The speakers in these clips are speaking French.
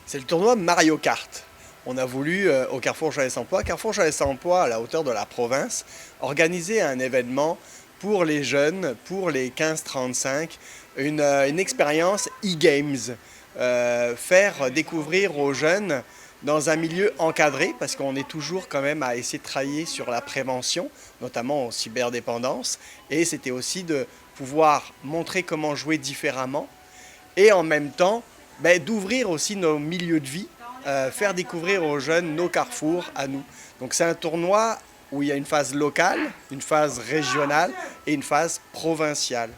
C'est le tournoi Mario Kart. On a voulu, au Carrefour Jeunesse Emploi, Carrefour Jeunesse Emploi à la hauteur de la province, organiser un événement pour les jeunes, pour les 15-35, une expérience e-games. Faire découvrir aux jeunes dans un milieu encadré, parce qu'on est toujours quand même à essayer de travailler sur la prévention, notamment en cyberdépendance, et c'était aussi de pouvoir montrer comment jouer différemment, et en même temps d'ouvrir aussi nos milieux de vie, faire découvrir aux jeunes nos carrefours à nous. Donc c'est un tournoi où il y a une phase locale, une phase régionale et une phase provinciale.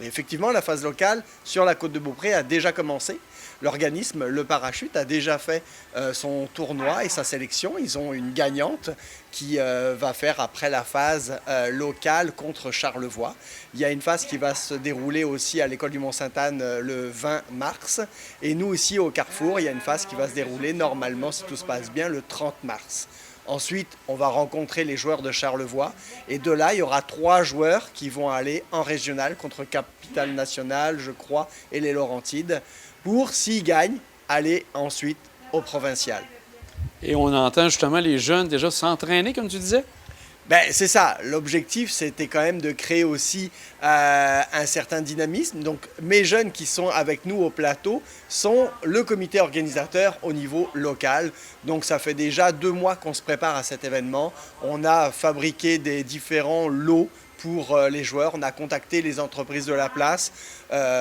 Et effectivement, la phase locale sur la côte de Beaupré a déjà commencé. L'organisme, le Parachute, a déjà fait son tournoi et sa sélection. Ils ont une gagnante qui va faire après la phase locale contre Charlevoix. Il y a une phase qui va se dérouler aussi à l'école du Mont-Sainte-Anne le 20 mars. Et nous aussi au Carrefour, il y a une phase qui va se dérouler normalement, si tout se passe bien, le 30 mars. Ensuite, on va rencontrer les joueurs de Charlevoix. Et de là, il y aura 3 joueurs qui vont aller en régional contre Capitale Nationale, je crois, et les Laurentides, pour, s'ils gagnent, aller ensuite au provincial. Et on entend justement les jeunes déjà s'entraîner, comme tu disais? C'est ça, l'objectif c'était quand même de créer aussi un certain dynamisme. Donc mes jeunes qui sont avec nous au plateau sont le comité organisateur au niveau local. Donc ça fait déjà 2 mois qu'on se prépare à cet événement. On a fabriqué des différents lots pour les joueurs. On a contacté les entreprises de la place.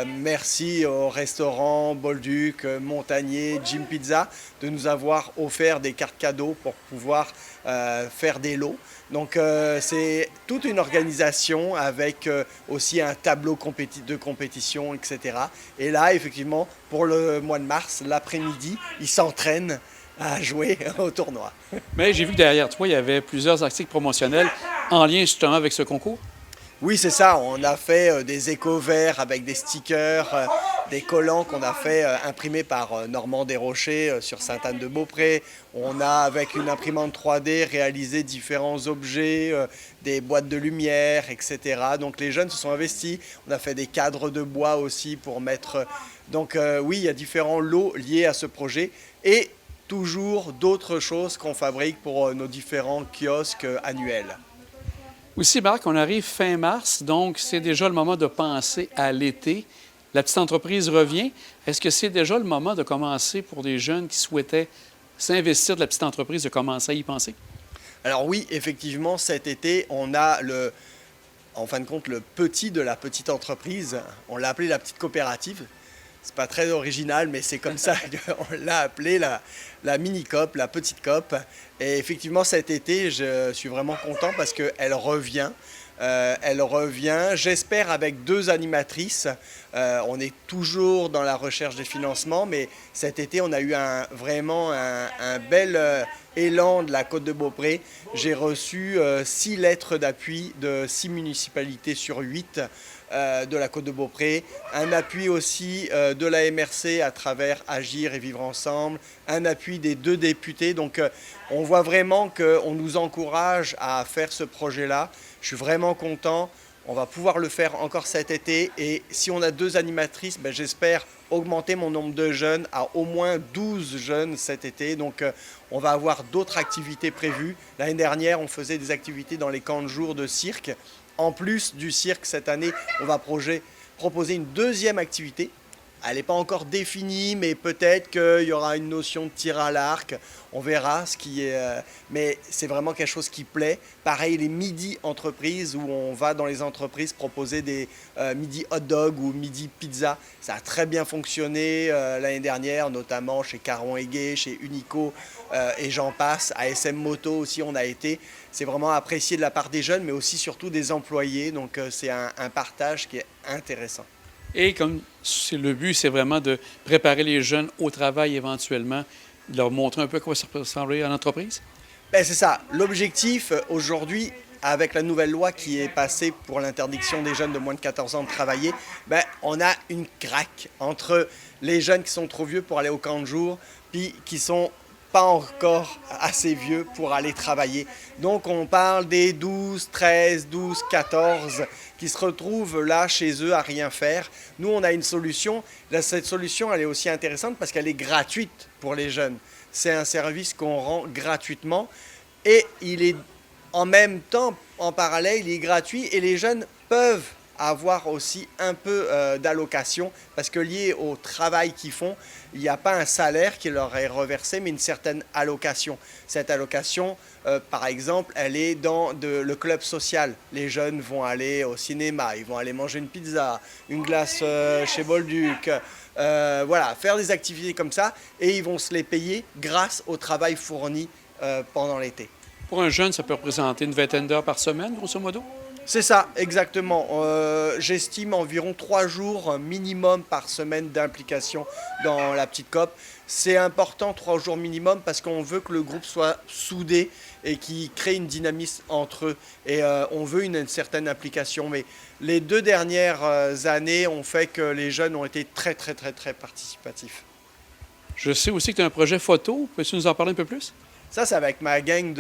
Merci au restaurant Bolduc, Montagnier, Jim Pizza de nous avoir offert des cartes cadeaux pour pouvoir faire des lots. Donc c'est toute une organisation avec aussi un tableau de compétition, etc. Et là, effectivement, pour le mois de mars, l'après-midi, ils s'entraînent à jouer au tournoi. Mais j'ai vu que derrière toi, il y avait plusieurs articles promotionnels en lien justement avec ce concours. Oui, c'est ça. On a fait des éco-verts avec des stickers, des collants qu'on a fait imprimés par Normand Desrochers sur Sainte-Anne-de-Beaupré. On a, avec une imprimante 3D, réalisé différents objets, des boîtes de lumière, etc. Donc les jeunes se sont investis. On a fait des cadres de bois aussi pour mettre... Donc oui, il y a différents lots liés à ce projet. Et toujours d'autres choses qu'on fabrique pour nos différents kiosques annuels. Aussi, Marc, on arrive fin mars, donc c'est déjà le moment de penser à l'été. La petite entreprise revient. Est-ce que c'est déjà le moment de commencer pour des jeunes qui souhaitaient s'investir de la petite entreprise, de commencer à y penser? Alors oui, effectivement, cet été, on a en fin de compte le petit de la petite entreprise. On l'a appelé la petite coopérative. C'est pas très original, mais c'est comme ça qu'on l'a appelé la mini-COP, la petite COP. Et effectivement, cet été, je suis vraiment content parce qu'elle revient. Elle revient, j'espère, avec 2 animatrices. On est toujours dans la recherche des financements, mais cet été, on a eu vraiment un bel élan de la Côte de Beaupré. J'ai reçu 6 lettres d'appui de 6 municipalités sur 8 de la Côte de Beaupré, un appui aussi de la MRC à travers Agir et Vivre Ensemble, un appui des 2 députés. Donc on voit vraiment qu'on nous encourage à faire ce projet-là. Je suis vraiment content. On va pouvoir le faire encore cet été. Et si on a 2 animatrices, j'espère augmenter mon nombre de jeunes à au moins 12 jeunes cet été. Donc on va avoir d'autres activités prévues. L'année dernière, on faisait des activités dans les camps de jour de cirque. En plus du cirque, cette année, on va proposer une 2e activité. Elle n'est pas encore définie, mais peut-être qu'il y aura une notion de tir à l'arc. On verra ce qui est... mais c'est vraiment quelque chose qui plaît. Pareil, les midi entreprises, où on va dans les entreprises proposer des midi hot dog ou midi pizza. Ça a très bien fonctionné l'année dernière, notamment chez Caron Aiguet, chez Unico et j'en passe. À SM Moto aussi, on a été. C'est vraiment apprécié de la part des jeunes, mais aussi surtout des employés. Donc c'est un partage qui est intéressant. Et comme le but, c'est vraiment de préparer les jeunes au travail éventuellement, de leur montrer un peu à quoi ça peut ressembler en entreprise? C'est ça. L'objectif aujourd'hui, avec la nouvelle loi qui est passée pour l'interdiction des jeunes de moins de 14 ans de travailler, on a une craque entre les jeunes qui sont trop vieux pour aller au camp de jour, puis qui sont pas encore assez vieux pour aller travailler. Donc on parle des 12, 13, 12, 14 qui se retrouvent là chez eux à rien faire. Nous, on a une solution. Là, cette solution, elle est aussi intéressante parce qu'elle est gratuite pour les jeunes. C'est un service qu'on rend gratuitement et il est en même temps, en parallèle, il est gratuit et les jeunes peuvent avoir aussi un peu d'allocation parce que lié au travail qu'ils font, il n'y a pas un salaire qui leur est reversé, mais une certaine allocation. Cette allocation, par exemple, elle est dans le club social. Les jeunes vont aller au cinéma, ils vont aller manger une pizza, une glace chez Bolduc, voilà, faire des activités comme ça et ils vont se les payer grâce au travail fourni pendant l'été. Pour un jeune, ça peut représenter une vingtaine d'heures par semaine, grosso modo? C'est ça, exactement. J'estime environ 3 jours minimum par semaine d'implication dans la petite COP. C'est important, 3 jours minimum, parce qu'on veut que le groupe soit soudé et qu'il crée une dynamisme entre eux. Et on veut une certaine implication. Mais les 2 dernières années ont fait que les jeunes ont été très participatifs. Je sais aussi que tu as un projet photo. Peux-tu nous en parler un peu plus? Ça, c'est avec ma gang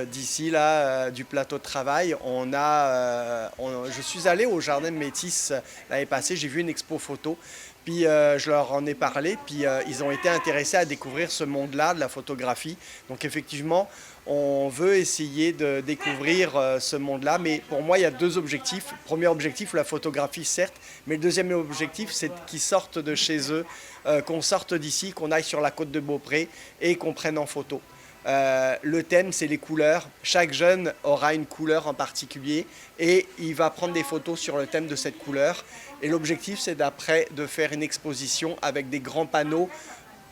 d'ici, là, du plateau de travail. Je suis allé au Jardin de Métis l'année passée, j'ai vu une expo photo, puis je leur en ai parlé, puis ils ont été intéressés à découvrir ce monde-là de la photographie. Donc effectivement, on veut essayer de découvrir ce monde-là, mais pour moi, il y a 2 objectifs. Le premier objectif, la photographie, certes, mais le deuxième objectif, c'est qu'ils sortent de chez eux, qu'on sorte d'ici, qu'on aille sur la côte de Beaupré et qu'on prenne en photo. Le thème, c'est les couleurs. Chaque jeune aura une couleur en particulier et il va prendre des photos sur le thème de cette couleur. Et l'objectif, c'est d'après de faire une exposition avec des grands panneaux,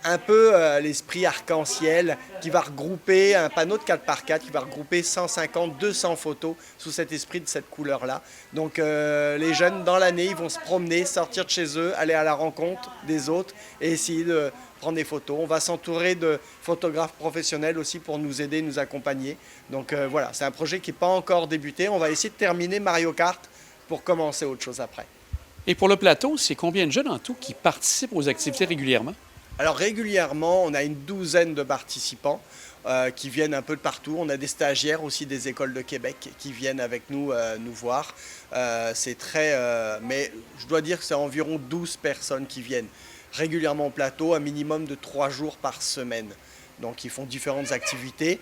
un peu l'esprit arc-en-ciel, qui va regrouper un panneau de 4x4, qui va regrouper 150, 200 photos sous cet esprit de cette couleur-là. Donc les jeunes, dans l'année, ils vont se promener, sortir de chez eux, aller à la rencontre des autres et essayer de prendre des photos. On va s'entourer de photographes professionnels aussi pour nous aider, nous accompagner. Donc voilà, c'est un projet qui n'est pas encore débuté. On va essayer de terminer Mario Kart pour commencer autre chose après. Et pour le plateau, c'est combien de jeunes en tout qui participent aux activités régulièrement? Alors régulièrement, on a une douzaine de participants qui viennent un peu de partout. On a des stagiaires aussi des écoles de Québec qui viennent avec nous nous voir. C'est mais je dois dire que c'est environ 12 personnes qui viennent régulièrement au plateau, un minimum de 3 jours par semaine. Donc ils font différentes activités.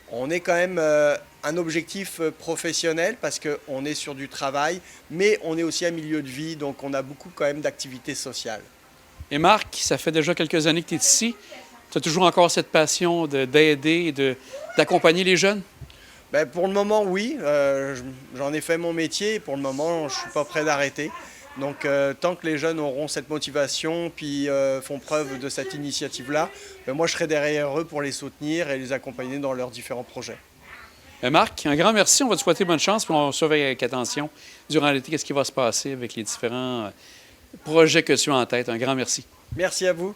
On est quand même un objectif professionnel parce qu'on est sur du travail, mais on est aussi un milieu de vie, donc on a beaucoup quand même d'activités sociales. Et Marc, ça fait déjà quelques années que tu es ici. Tu as toujours encore cette passion d'aider et d'accompagner les jeunes? Ben, pour le moment, oui. J'en ai fait mon métier et pour le moment, je ne suis pas prêt d'arrêter. Donc, tant que les jeunes auront cette motivation puis font preuve de cette initiative-là, ben, moi, je serai derrière eux pour les soutenir et les accompagner dans leurs différents projets. Marc, un grand merci. On va te souhaiter bonne chance puis on surveille avec attention durant l'été qu'est-ce qui va se passer avec les différents projets que tu as en tête. Un grand merci. Merci à vous.